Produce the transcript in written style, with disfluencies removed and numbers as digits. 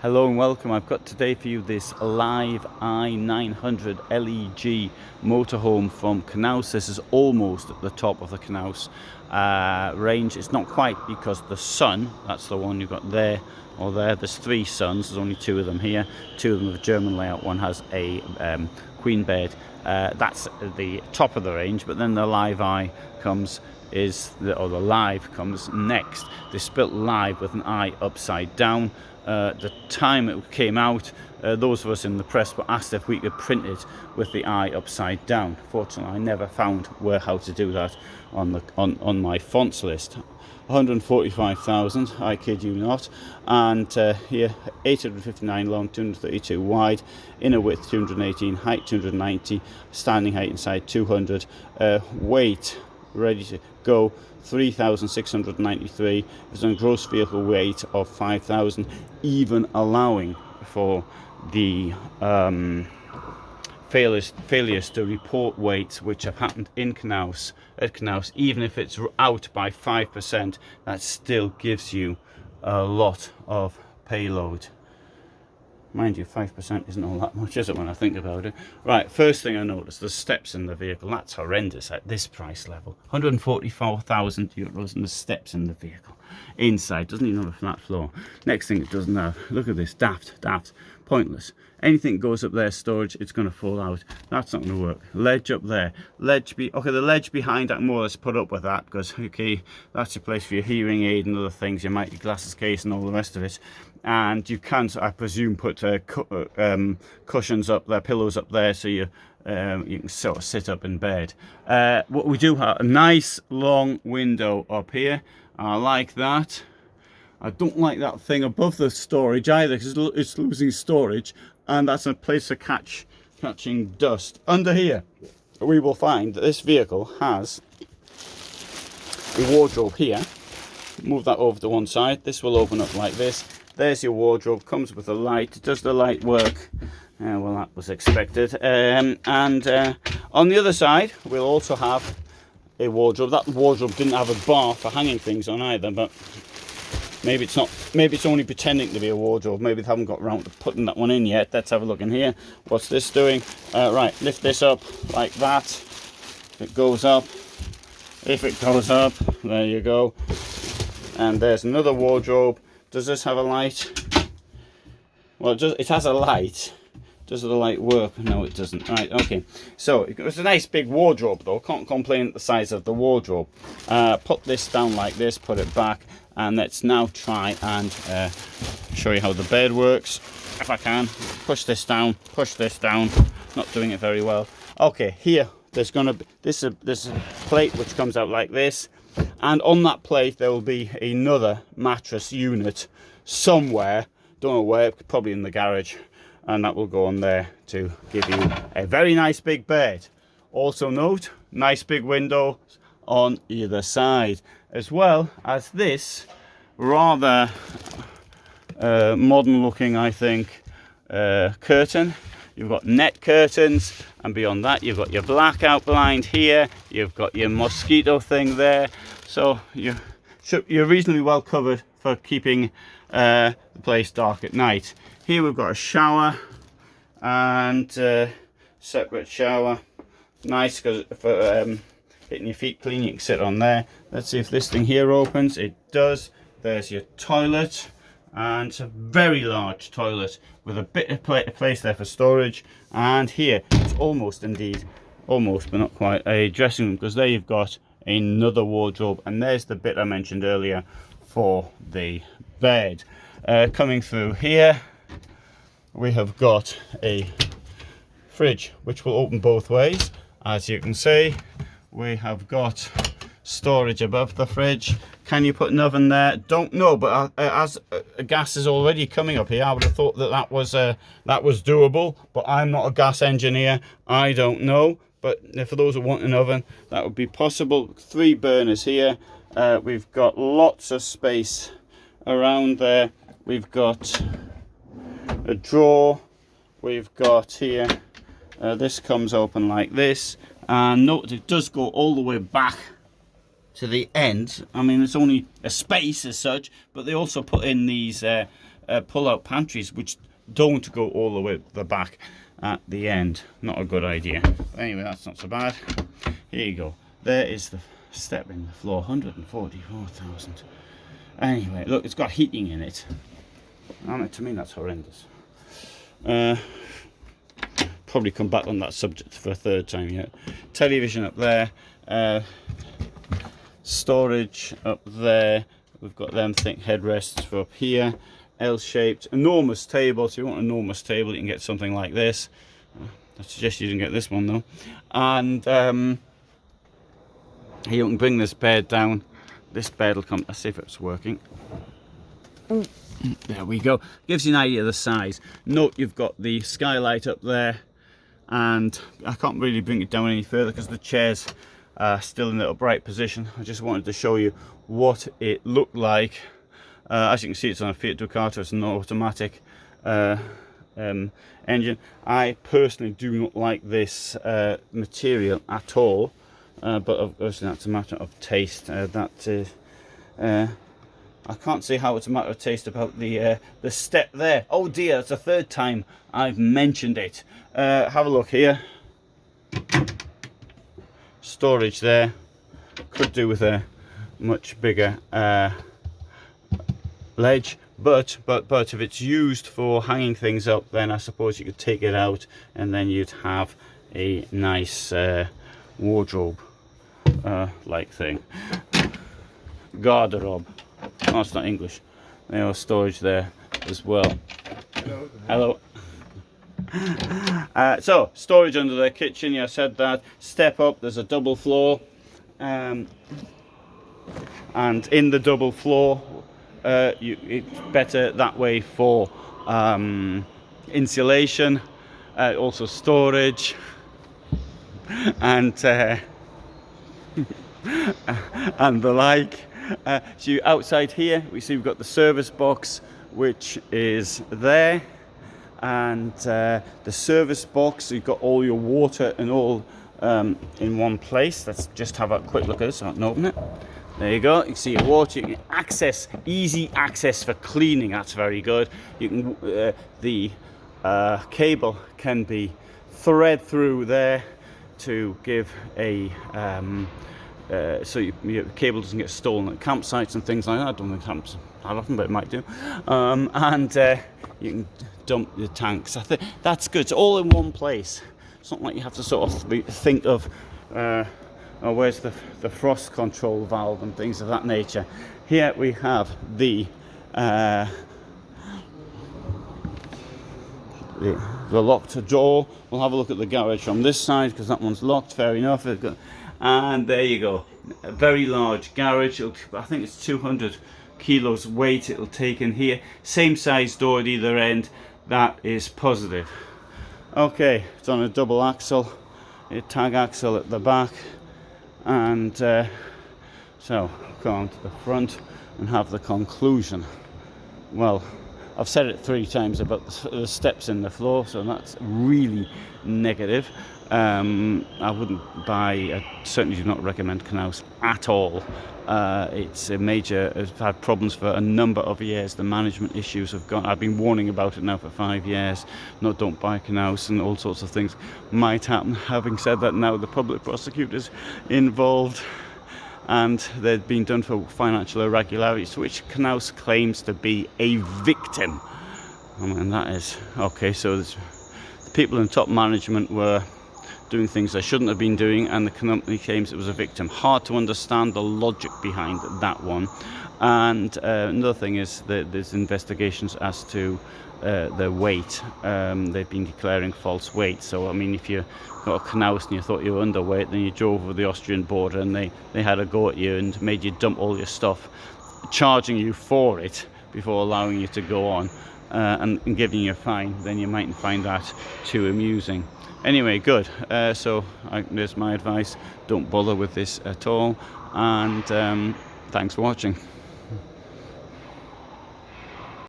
Hello and welcome. I've got today for you this live i900 LEG motorhome from Knaus. This is almost at the top of the Knaus range. It's not quite because the Sun, that's the one you've got there or there. There's three Suns, there's only two of them here. Two of them have a German layout, one has a queen bed. That's the top of the range, but then the Live I comes the Live comes next. This built live with an I upside down. The time it came out, those of us in the press were asked if we could print it with the I upside down. Fortunately, I never found how to do that on my fonts list. 145,000, I kid you not, and here 859 long, 232 wide, inner width 218, height 290, standing height inside 200, weight ready to go 3,693. It's on gross vehicle weight of 5,000, even allowing for the failures to report weights which have happened in Knaus. Even if it's out by 5%, that still gives you a lot of payload. Mind you, 5% isn't all that much, is it, when I think about it? Right, first thing I noticed, the steps in the vehicle. That's horrendous at this price level. 144,000 euros and the steps in the vehicle. Inside, doesn't even have a flat floor. Next thing it doesn't have, look at this, daft, pointless. Anything that goes up there, storage, it's going to fall out. That's not going to work. Ledge up there. Okay, the ledge behind, I can more or less put up with that because, okay, that's a place for your hearing aid and other things, your mighty glasses case and all the rest of it. And you can, I presume, put cushions up there, pillows up there, so you can sort of sit up in bed. What we do have, a nice long window up here. I like that. I don't like that thing above the storage either, because it's losing storage, and that's a place for catching dust. Under here, we will find that this vehicle has a wardrobe here. Move that over to one side. This will open up like this. There's your wardrobe, comes with a light. Does the light work? Well, that was expected. And on the other side, we'll also have a wardrobe. That wardrobe didn't have a bar for hanging things on either, but maybe it's not. Maybe it's only pretending to be a wardrobe. Maybe they haven't got around to putting that one in yet. Let's have a look in here. What's this doing? Right, lift this up like that. If it goes up, there you go. And there's another wardrobe. Does this have a light? Well, it has a light. Does the light work? No, it doesn't. Right, okay. So it's a nice big wardrobe, though. Can't complain at the size of the wardrobe. Put this down like this, put it back, and let's now try and show you how the bed works. If I can, push this down. Not doing it very well. Okay, here there's gonna be this a plate which comes out like this. And on that plate there will be another mattress unit somewhere, don't know where, probably in the garage, and that will go on there to give you a very nice big bed. Also note, nice big windows on either side, as well as this rather modern looking, I think, curtain. You've got net curtains, and beyond that you've got your blackout blind here, you've got your mosquito thing there, so you're reasonably well covered for keeping the place dark at night. Here we've got a shower and separate shower, nice because for getting your feet clean you can sit on there. Let's see if this thing here opens. It does. There's your toilet, and it's a very large toilet with a bit of place there for storage. And here it's almost but not quite, a dressing room, because there you've got another wardrobe, and there's the bit I mentioned earlier for the bed. Coming through here we have got a fridge which will open both ways. As you can see, we have got storage above the fridge. Can you put an oven there? Don't know, but as gas is already coming up here, I would have thought that was doable, but I'm not a gas engineer, I don't know. But for those who want an oven, that would be possible. 3 burners here. We've got lots of space around there. We've got a drawer. We've got here, this comes open like this, and note it does go all the way back to the end. I mean, it's only a space as such, but they also put in these pull-out pantries which don't go all the way to the back at the end. Not a good idea. But anyway, that's not so bad. Here you go. There is the step in the floor, 144,000. Anyway, look, it's got heating in it. To me, that's horrendous. Probably come back on that subject for a third time yet. Television up there. Storage up there. We've got them thick headrests for up here. L-shaped, enormous table. So if you want an enormous table, you can get something like this. I suggest you didn't get this one though. And you can bring this bed down. This bed will come. Let's see if it's working. There we go. Gives you an idea of the size. Note you've got the skylight up there, and I can't really bring it down any further because the chair's still in the upright position. I just wanted to show you what it looked like. As you can see, it's on a Fiat Ducato. It's an automatic engine. I personally do not like this material at all, but obviously that's a matter of taste. I can't see how it's a matter of taste about the step there. Oh dear, it's the third time I've mentioned it. Have a look here. Storage there. Could do with a much bigger ledge, but if it's used for hanging things up, then I suppose you could take it out and then you'd have a nice wardrobe like thing. Garderobe. Oh, it's not English. There's storage there as well. Hello. So storage under the kitchen. Yeah, I said that. Step up. There's a double floor, and in the double floor, it's better that way for insulation, also storage, and and the like. So outside here we see we've got the service box, which is there, and the service box, you've got all your water and all in one place. Let's just have a quick look at this. I can open it. There you go. You can see your water. You can access, easy access for cleaning. That's very good. You can the cable can be thread through there to give a so your cable doesn't get stolen at campsites and things like that. I don't think it happens that often, but it might do. And you can dump your tanks. I think that's good. It's all in one place. It's not like you have to sort of think of oh, where's the frost control valve and things of that nature. Here we have the locked door. We'll have a look at the garage from this side because that one's locked. Fair enough. And there you go, a very large garage. I think it's 200 kilos weight it'll take in here. Same size door at either end. That is positive. Okay, it's on a double axle, a tag axle at the back, and so go on to the front and have the conclusion. Well, I've said it 3 times about the steps in the floor, so that's really negative. I wouldn't buy, certainly do not recommend Knaus at all. It's a major, it's had problems for a number of years. The management issues have gone, I've been warning about it now for 5 years. No, don't buy Knaus, and all sorts of things might happen. Having said that, now the public prosecutor's involved, and they've been done for financial irregularities, which Knaus claims to be a victim. I mean, that is, okay, so the people in top management were doing things they shouldn't have been doing, and the company claims it was a victim. Hard to understand the logic behind that one. And another thing is that there's investigations as to the weight. They've been declaring false weight. So I mean, if you got a Knaus and you thought you were underweight, then you drove over the Austrian border and they had a go at you and made you dump all your stuff, charging you for it before allowing you to go on, and giving you a fine, then you mightn't find that too amusing. Anyway, good. So there's my advice. Don't bother with this at all. And thanks for watching.